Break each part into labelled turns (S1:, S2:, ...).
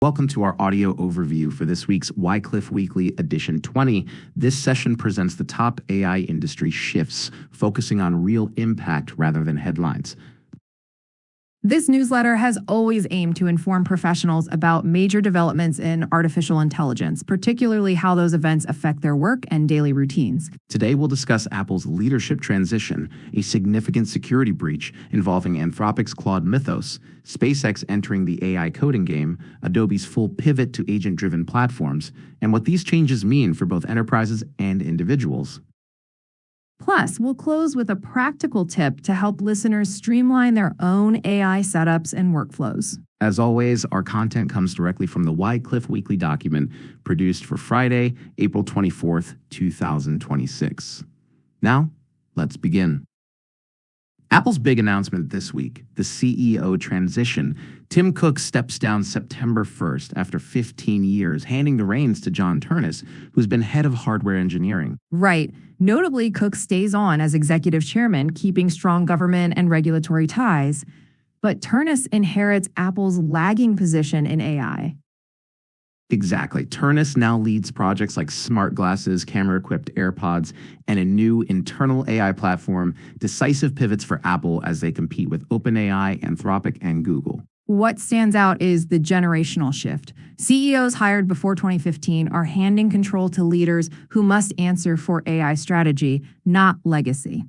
S1: Welcome to our audio overview for this week's Wyecliff Weekly Edition 20. This session presents the top AI industry shifts, focusing on real impact rather than headlines.
S2: This newsletter has always aimed to inform professionals about major developments in artificial intelligence, particularly how those events affect their work and daily routines.
S1: Today, we'll discuss Apple's leadership transition, a significant security breach involving Anthropic's Claude Mythos, SpaceX entering the AI coding game, Adobe's full pivot to agent-driven platforms, and what these changes mean for both enterprises and individuals.
S2: Plus, we'll close with a practical tip to help listeners streamline their own AI setups and workflows.
S1: As always, our content comes directly from the Wyecliff Weekly document produced for Friday, April 24th, 2026. Now, let's begin. Apple's big announcement this week, the CEO transition. Tim Cook steps down September 1st after 15 years, handing the reins to John Ternus, who's been head of hardware engineering.
S2: Right. Notably, Cook stays on as executive chairman, keeping strong government and regulatory ties. But Ternus inherits Apple's lagging position in AI.
S1: Exactly. Ternus now leads projects like smart glasses, camera-equipped AirPods, and a new internal AI platform, decisive pivots for Apple as they compete with OpenAI, Anthropic, and Google.
S2: What stands out is the generational shift. CEOs hired before 2015 are handing control to leaders who must answer for AI strategy, not legacy.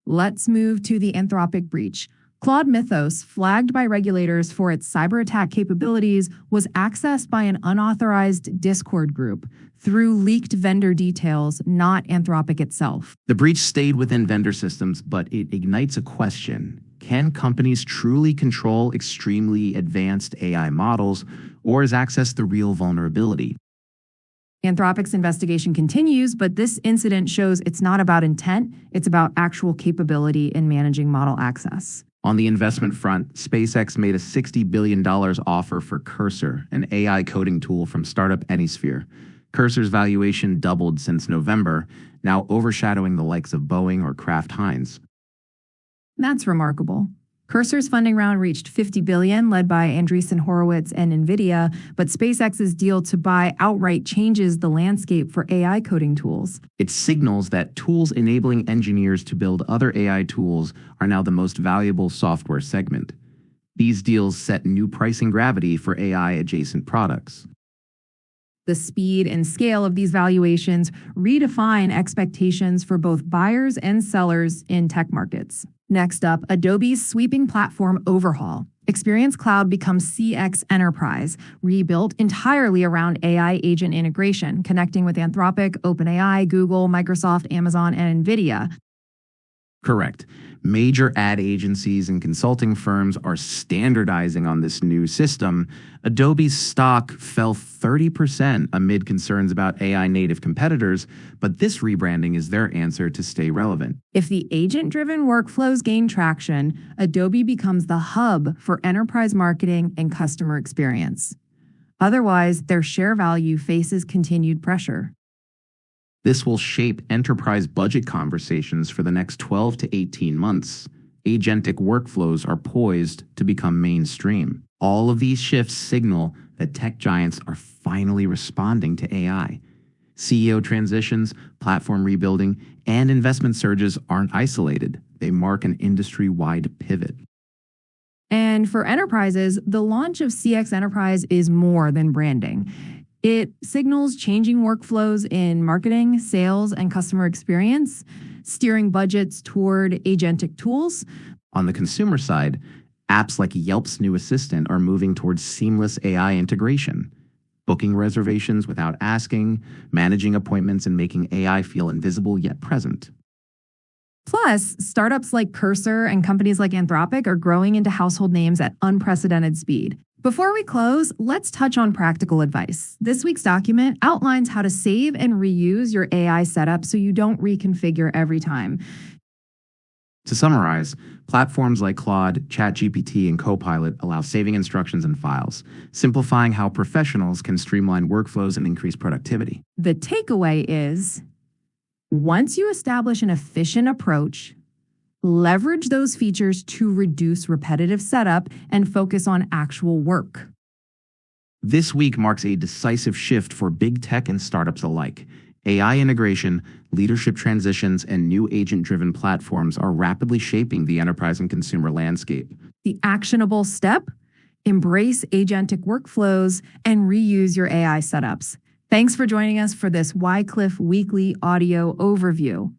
S2: Let's move to the Anthropic breach. Claude Mythos, flagged by regulators for its cyber attack capabilities, was accessed by an unauthorized Discord group through leaked vendor details, not Anthropic itself.
S1: The breach stayed within vendor systems, but it ignites a question. Can companies truly control extremely advanced AI models, or is access the real vulnerability?
S2: Anthropic's investigation continues, but this incident shows it's not about intent, it's about actual capability in managing model access.
S1: On the investment front, SpaceX made a $60 billion offer for Cursor, an AI coding tool from startup Anysphere. Cursor's valuation doubled since November, now overshadowing the likes of Boeing or Kraft Heinz.
S2: That's remarkable. Cursor's funding round reached $50 billion, led by Andreessen Horowitz and NVIDIA, but SpaceX's deal to buy outright changes the landscape for AI coding tools.
S1: It signals that tools enabling engineers to build other AI tools are now the most valuable software segment. These deals set new pricing gravity for AI-adjacent products.
S2: The speed and scale of these valuations redefine expectations for both buyers and sellers in tech markets. Next up, Adobe's sweeping platform overhaul. Experience Cloud becomes CX Enterprise, rebuilt entirely around AI agent integration, connecting with Anthropic, OpenAI, Google, Microsoft, Amazon, and NVIDIA.
S1: Correct. Major ad agencies and consulting firms are standardizing on this new system. Adobe's stock fell 30% amid concerns about AI-native competitors, but this rebranding is their answer to stay relevant.
S2: If the agent-driven workflows gain traction, Adobe becomes the hub for enterprise marketing and customer experience. Otherwise, their share value faces continued pressure.
S1: This will shape enterprise budget conversations for the next 12 to 18 months. Agentic workflows are poised to become mainstream. All of these shifts signal that tech giants are finally responding to AI. CEO transitions, platform rebuilding, and investment surges aren't isolated. They mark an industry-wide pivot.
S2: And for enterprises, the launch of CX Enterprise is more than branding. It signals changing workflows in marketing, sales, and customer experience, steering budgets toward agentic tools.
S1: On the consumer side, apps like Yelp's new assistant are moving towards seamless AI integration, booking reservations without asking, managing appointments, and making AI feel invisible yet present.
S2: Plus, startups like Cursor and companies like Anthropic are growing into household names at unprecedented speed. Before we close, let's touch on practical advice. This week's document outlines how to save and reuse your AI setup so you don't reconfigure every time.
S1: To summarize, platforms like Claude, ChatGPT, and Copilot allow saving instructions and files, simplifying how professionals can streamline workflows and increase productivity.
S2: The takeaway is, once you establish an efficient approach, leverage those features to reduce repetitive setup and focus on actual work.
S1: This week marks a decisive shift for big tech and startups alike. AI integration, leadership transitions, and new agent-driven platforms are rapidly shaping the enterprise and consumer landscape.
S2: The actionable step? Embrace agentic workflows and reuse your AI setups. Thanks for joining us for this Wyecliff Weekly audio overview.